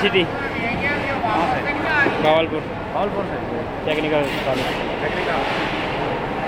City Bahawalpur Bahawalpur से technical college. Technical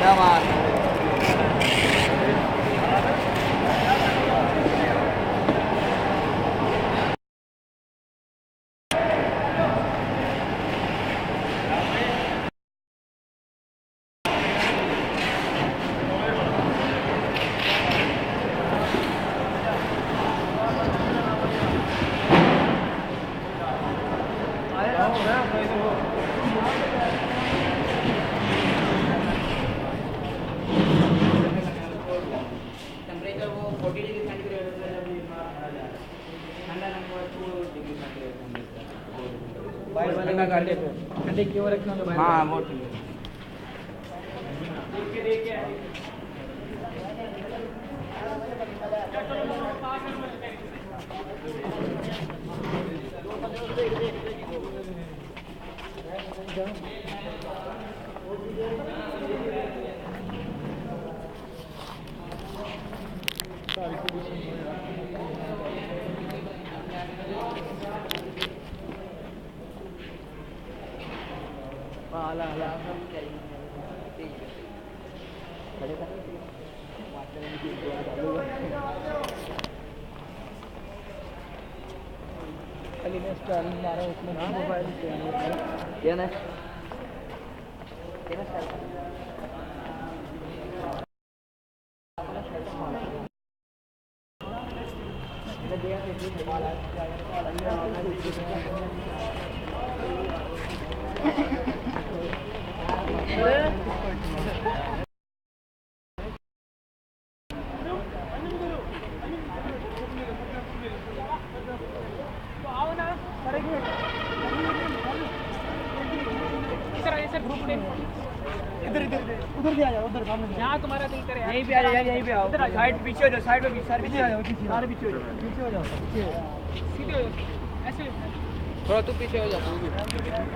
क्या बात टेम्परेचर वो 40 डिग्री सेंटीग्रेड ठंडा नंबर 2 डिग्री सेंटीग्रेड बाहर ठंडा कर ले ठंडे क्यों रखना तो हां वो ठीक है देख के आला आला खड़े कर खाली मैं स्टाइल मारा उसमें मोबाइल क्या ना क्या स्टाइल इधर इधर उधर से आ जाओ उधर सामने यहाँ तुम्हारा दिल करे यहीं पे आ जाओ यहीं पे आओ साइड पीछे हो जाओ साइड में पीछे आ जाओ सारे पीछे हो जाओ सीधे हो जाओ ऐसे थोड़ा तू पीछे हो जा।